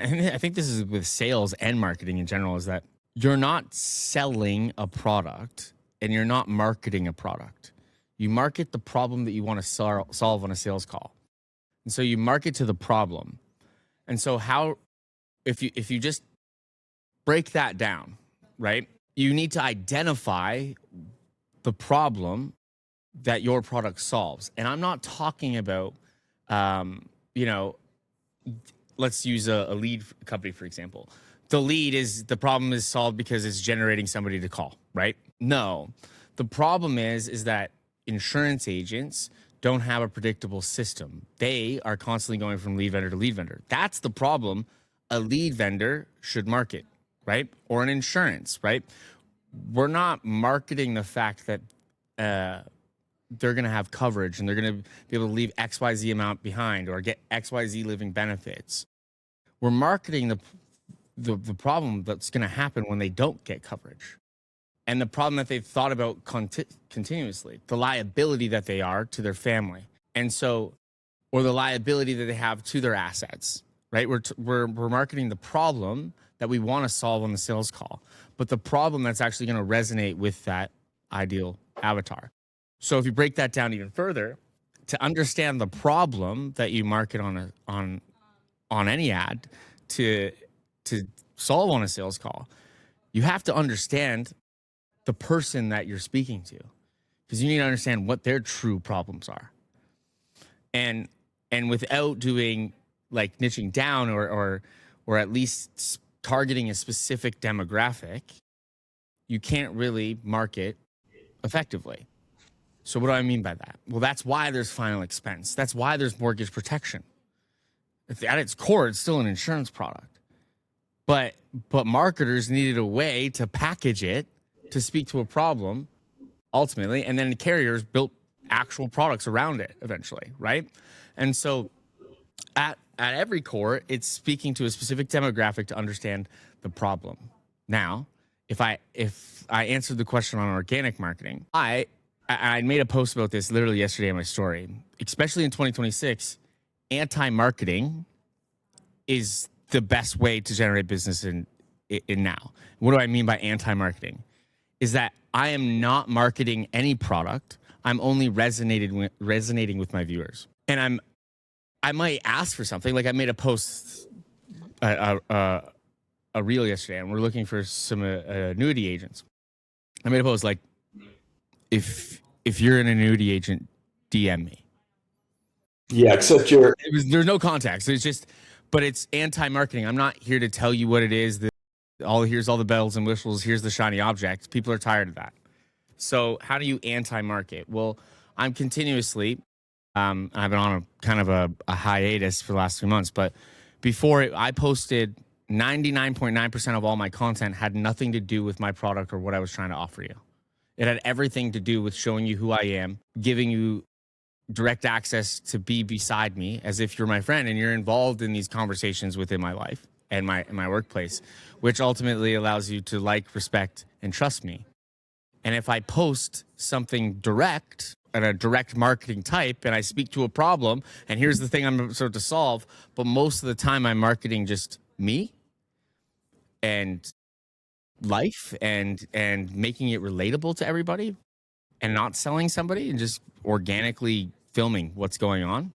and I think this is with sales and marketing in general, is that you're not selling a product and you're not marketing a product. You market the problem that you want to solve on a sales call. And so you market to the problem. And so if you just break that down, right? You need to identify the problem that your product solves. And I'm not talking about, let's use a lead company, for example. The problem is solved because it's generating somebody to call, right? No, the problem is that insurance agents don't have a predictable system. They are constantly going from lead vendor to lead vendor. That's the problem a lead vendor should market, right? Or an insurance, right? We're not marketing the fact that they're going to have coverage and they're going to be able to leave XYZ amount behind or get XYZ living benefits. We're marketing the problem that's going to happen when they don't get coverage. And the problem that they've thought about continuously, the liability that they are to their family. And so, or the liability that they have to their assets, right? We're marketing the problem that we want to solve on the sales call, but the problem that's actually going to resonate with that ideal avatar. So if you break that down even further, to understand the problem that you market on any ad to solve on a sales call, you have to understand the person that you're speaking to, because you need to understand what their true problems are. And without doing like niching down or at least targeting a specific demographic, you can't really market effectively. So what do I mean by that? Well, that's why there's final expense. That's why there's mortgage protection. At its core, it's still an insurance product. But marketers needed a way to package it to speak to a problem ultimately, and then the carriers built actual products around it eventually, right? And so at every core, it's speaking to a specific demographic to understand the problem. Now, if I answered the question on organic marketing, I made a post about this literally yesterday in my story. Especially in 2026, anti-marketing is the best way to generate business in now. What do I mean by anti-marketing? Is that I am not marketing any product. I'm only resonating with my viewers. And I might ask for something. Like I made a post, a reel yesterday, and we're looking for some annuity agents. I made a post like, if you're an annuity agent, DM me. Yeah, except there's no context. It's just, but it's anti-marketing. I'm not here to tell you what it is. Here's all the bells and whistles. Here's the shiny object. People are tired of that. So how do you anti-market? Well, I'm continuously, I've been on a hiatus for the last 3 months, but before I posted 99.9% of all my content had nothing to do with my product or what I was trying to offer you. It had everything to do with showing you who I am, giving you direct access to be beside me as if you're my friend and you're involved in these conversations within my life and my workplace, which ultimately allows you to like, respect, and trust me. And if I post something direct and a direct marketing type and I speak to a problem and here's the thing I'm sort of to solve, but most of the time I'm marketing just me and life and making it relatable to everybody and not selling somebody and just organically filming what's going on,